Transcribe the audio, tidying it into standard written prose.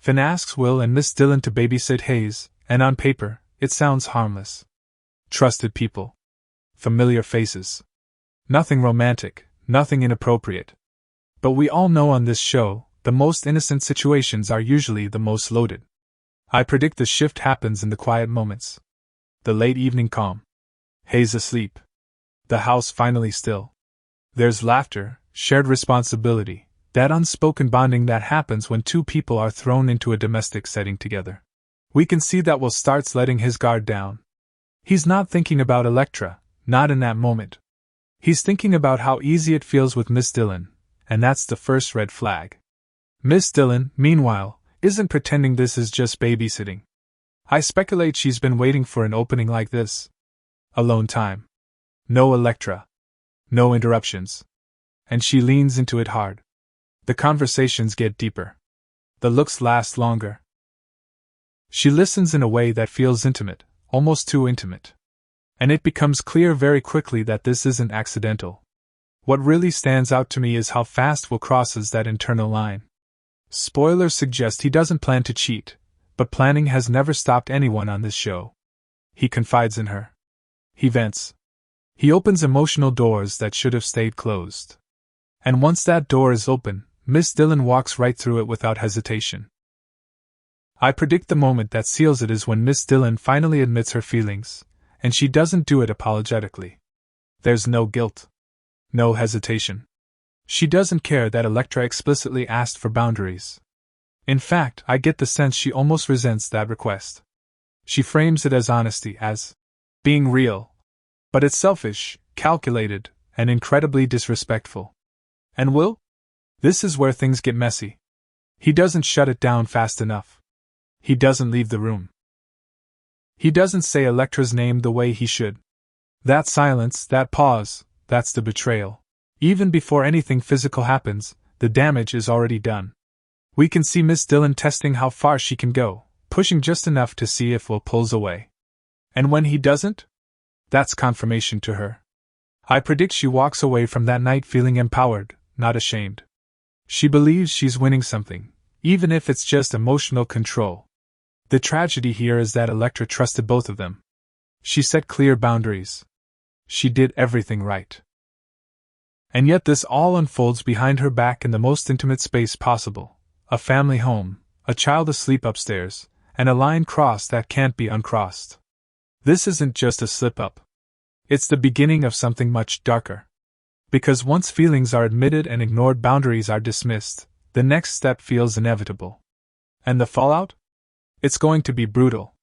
Finn asks Will and Miss Dillon to babysit Hayes, and on paper, it sounds harmless. Trusted people. Familiar faces. Nothing romantic, nothing inappropriate. But we all know on this show, the most innocent situations are usually the most loaded. I predict the shift happens in the quiet moments. The late evening calm. Hayes asleep. The house finally still. There's laughter, shared responsibility, that unspoken bonding that happens when two people are thrown into a domestic setting together. We can see that Will starts letting his guard down. He's not thinking about Electra, not in that moment. He's thinking about how easy it feels with Miss Dillon, and that's the first red flag. Miss Dillon, meanwhile, isn't pretending this is just babysitting. I speculate she's been waiting for an opening like this. Alone time. No Electra. No interruptions. And she leans into it hard. The conversations get deeper. The looks last longer. She listens in a way that feels intimate, almost too intimate. And it becomes clear very quickly that this isn't accidental. What really stands out to me is how fast Will crosses that internal line. Spoilers suggest he doesn't plan to cheat, but planning has never stopped anyone on this show. He confides in her. He vents. He opens emotional doors that should have stayed closed. And once that door is open, Miss Dillon walks right through it without hesitation. I predict the moment that seals it is when Miss Dillon finally admits her feelings, and she doesn't do it apologetically. There's no guilt. No hesitation. She doesn't care that Electra explicitly asked for boundaries. In fact, I get the sense she almost resents that request. She frames it as honesty, as being real. But it's selfish, calculated, and incredibly disrespectful. And Will? This is where things get messy. He doesn't shut it down fast enough. He doesn't leave the room. He doesn't say Electra's name the way he should. That silence, that pause, that's the betrayal. Even before anything physical happens, the damage is already done. We can see Miss Dillon testing how far she can go, pushing just enough to see if Will pulls away. And when he doesn't? That's confirmation to her. I predict she walks away from that night feeling empowered, not ashamed. She believes she's winning something, even if it's just emotional control. The tragedy here is that Electra trusted both of them. She set clear boundaries. She did everything right. And yet this all unfolds behind her back in the most intimate space possible. A family home, a child asleep upstairs, and a line crossed that can't be uncrossed. This isn't just a slip-up. It's the beginning of something much darker. Because once feelings are admitted and ignored, boundaries are dismissed, the next step feels inevitable. And the fallout? It's going to be brutal.